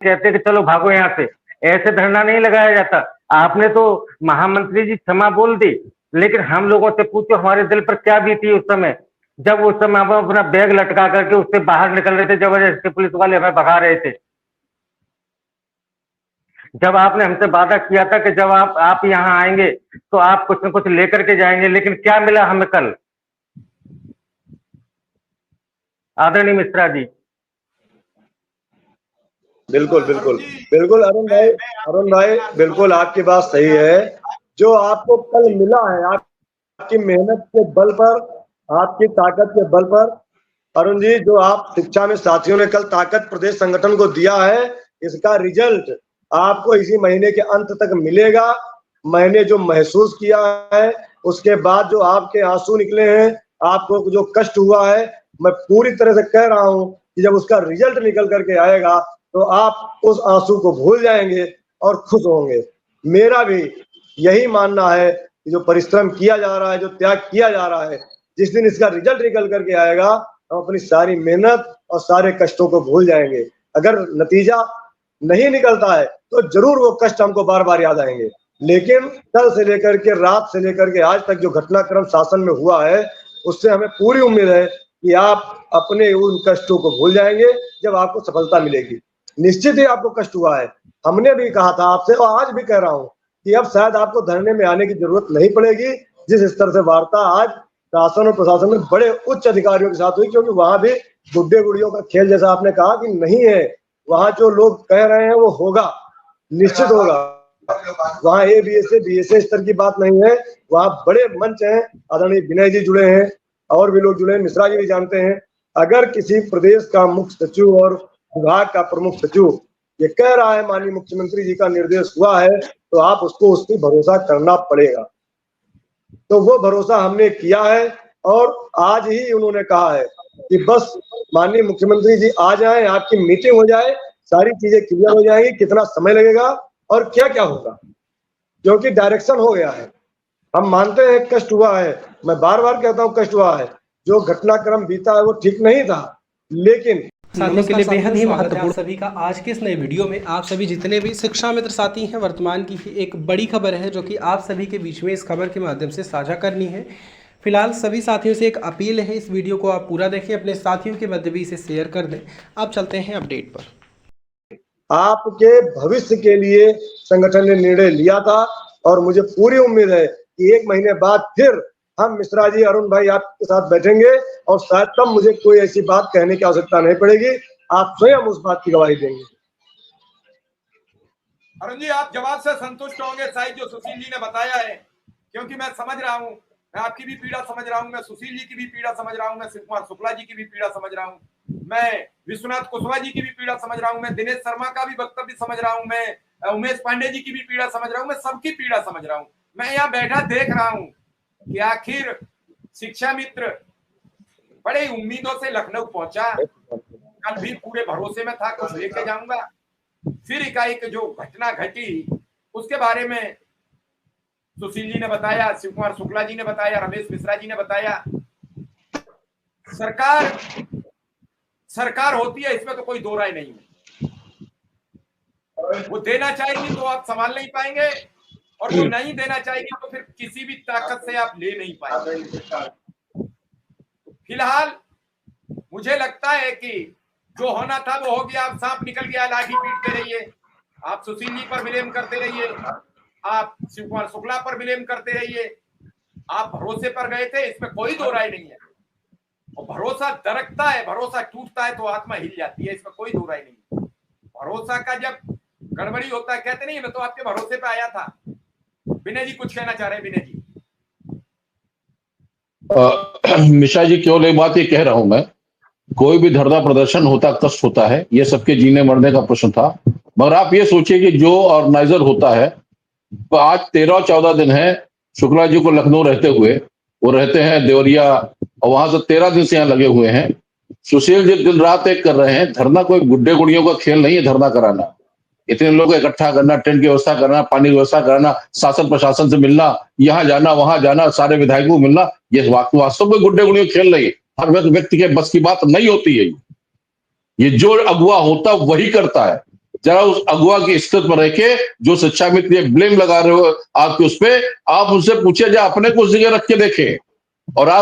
कहते कि चलो भागो यहाँ से, ऐसे धरना नहीं लगाया जाता। आपने तो महामंत्री जी क्षमा बोल दी, लेकिन हम लोगों से पूछो हमारे दिल पर क्या बीती उस समय, जब उस समय हम अपना बैग लटका करके उससे बाहर निकल रहे थे, जबरदस्ती पुलिस वाले हमें भगा रहे थे। जब आपने हमसे वादा किया था कि जब आप यहाँ आएंगे तो आप कुछ न कुछ लेकर के जाएंगे, लेकिन क्या मिला हमें कल, आदरणीय मिश्रा जी? बिल्कुल बिल्कुल बिल्कुल अरुण भाई बिल्कुल आपकी बात सही है। जो आपको कल मिला है आपकी मेहनत के बल पर, आपकी ताकत के बल पर, अरुण जी, जो आप शिक्षा में साथियों ने कल ताकत प्रदेश संगठन को दिया है, इसका रिजल्ट आपको इसी महीने के अंत तक मिलेगा। मैंने जो महसूस किया है, उसके बाद जो आपके आंसू निकले हैं, आपको जो कष्ट हुआ है, मैं पूरी तरह से कह रहा हूं कि जब उसका रिजल्ट निकल करके आएगा तो आप उस आंसू को भूल जाएंगे और खुश होंगे। मेरा भी यही मानना है कि जो परिश्रम किया जा रहा है, जो त्याग किया जा रहा है, जिस दिन इसका रिजल्ट निकल करके आएगा हम अपनी सारी मेहनत और सारे कष्टों को भूल जाएंगे। अगर नतीजा नहीं निकलता है तो जरूर वो कष्ट हमको बार बार याद आएंगे, लेकिन कल से लेकर के रात से लेकर के आज तक जो घटनाक्रम शासन में हुआ है, उससे हमें पूरी उम्मीद है कि आप अपने उन कष्टों को भूल जाएंगे जब आपको सफलता मिलेगी। निश्चित ही आपको कष्ट हुआ है, हमने भी कहा था आपसे और आज भी कह रहा हूं कि अब शायद आपको धरने में आने की जरूरत नहीं पड़ेगी। जिस स्तर से वार्ता आज शासन और प्रशासन में बड़े उच्च अधिकारियों के साथ हुई, क्योंकि वहां भी गुड्डे गुड़ियों का खेल जैसा आपने कहा कि नहीं है, वहां जो लोग कह रहे हैं वो होगा, निश्चित होगा। वहां BSA स्तर की बात नहीं है, वहां बड़े मंच हैं, आदरणीय विनय जी जुड़े हैं और भी लोग जुड़े हैं, मिश्रा जी भी जानते हैं। अगर किसी प्रदेश का मुख्य सचिव और विभाग का प्रमुख सचिव ये कह रहा है माननीय मुख्यमंत्री जी का निर्देश हुआ है, तो आप उसको उस पर भरोसा करना पड़ेगा। तो वो भरोसा हमने किया है और आज ही उन्होंने कहा है कि बस माननीय मुख्यमंत्री जी आ जाएं, आपकी मीटिंग हो जाए, सारी चीजें क्लियर हो जाएंगी, कितना समय लगेगा और क्या क्या होगा, क्योंकि डायरेक्शन हो गया है। हम मानते हैं कष्ट हुआ है, मैं बार बार कहता हूँ कष्ट हुआ है, जो घटनाक्रम बीता है वो ठीक नहीं था, लेकिन साथियों के लिए बेहद ही महत्वपूर्ण सभी का आज के इस नए वीडियो में। आप सभी जितने भी शिक्षा मित्र साथी हैं, वर्तमान की एक बड़ी खबर है जो कि आप सभी के बीच में इस खबर के माध्यम से साझा करनी है। फिलहाल सभी साथियों से एक अपील है, इस वीडियो को आप पूरा देखें, अपने साथियों के मध्य भी इसे शेयर कर दें। अब चलते हैं अपडेट पर। आपके भविष्य के लिए संगठन ने निर्णय लिया था और मुझे पूरी उम्मीद है कि 1 महीने बाद फिर हम मिश्रा जी, अरुण भाई आपके साथ बैठेंगे और शायद तब मुझे कोई ऐसी बात कहने की आवश्यकता नहीं पड़ेगी, आप स्वयं उस बात की गवाही देंगे। अरुण जी, आप जवाब से संतुष्ट होंगे शायद जो सुशील जी ने बताया है, क्योंकि मैं समझ रहा हूँ, मैं आपकी भी पीड़ा समझ रहा हूँ, मैं सुशील जी की भी पीड़ा समझ रहा हूँ, मैं शिव कुमार शुक्ला जी की भी पीड़ा समझ रहा हूँ, मैं विश्वनाथ कुशवाहा जी की भी पीड़ा समझ रहा हूँ, मैं दिनेश शर्मा का भी वक्तव्य समझ रहा हूँ, मैं उमेश पांडे जी की भी पीड़ा समझ रहा हूँ, मैं सबकी पीड़ा समझ रहा हूँ। मैं यहाँ बैठा देख रहा हूँ कि आखिर शिक्षा मित्र बड़े उम्मीदों से लखनऊ पहुंचा, कल भी पूरे भरोसे में था कुछ लेके जाऊंगा, फिर एकाएक जो घटना घटी उसके बारे में सुशील जी ने बताया, शिव कुमार शुक्ला जी ने बताया, रमेश मिश्रा जी ने बताया। सरकार होती है, इसमें तो कोई दो राय नहीं है। वो देना चाहेगी तो आप संभाल नहीं पाएंगे और वो नहीं देना चाहेगी तो फिर किसी भी ताकत से आप ले नहीं पाएंगे। फिलहाल मुझे लगता है कि जो होना था वो हो गया, आप सांप निकल गया, लाठी पीटते रहिए, आप सुशील जी पर ब्लेम करते रहिए, आप शिव कुमार शुक्ला पर ब्लेम करते रहिए, आप भरोसे पर गए थे, इसमें कोई दो राय नहीं है। और भरोसा दरकता है, भरोसा टूटता है तो आत्मा हिल जाती है, इसमें कोई दो राय नहीं। भरोसा का जब गड़बड़ी होता है, कहते नहीं मैं तो आपके भरोसे पे आया था। विनय जी कुछ कहना चाह रहे हैं? विनय जी। मिश्रा जी, केवल एक बात ये कह रहा हूं मैं, कोई भी धरना प्रदर्शन होता कष्ट होता है, ये सबके जीने मरने का प्रश्न था, मगर आप ये सोचिए कि जो ऑर्गेनाइजर होता है, आज 13-14 दिन है शुक्ला जी को लखनऊ रहते हुए, वो रहते हैं देवरिया और वहां से 13 दिन से यहाँ लगे हुए हैं। सुशील जी दिन रात एक कर रहे हैं धरना, कोई गुड्डे गुड़ियों का खेल नहीं है धरना कराना। इतने लोग इकट्ठा करना, टेंट की व्यवस्था करना, पानी की व्यवस्था करना, शासन प्रशासन से मिलना, यहाँ जाना वहां जाना, सारे विधायकों को मिलना, ये वास्तव में गुड्डे गुड़ियों खेल नहीं है। हर व्यक्ति के बस की बात नहीं होती है। ये जो अगुवा होता वही करता है। जरा उस अगुआ की स्थिति पर रह के जो सच्चा मित्र ये ब्लेम लगा रहे हो आपके उस पे, आप उनसे पूछे जा अपने को उस जगह रख के देखे। और आज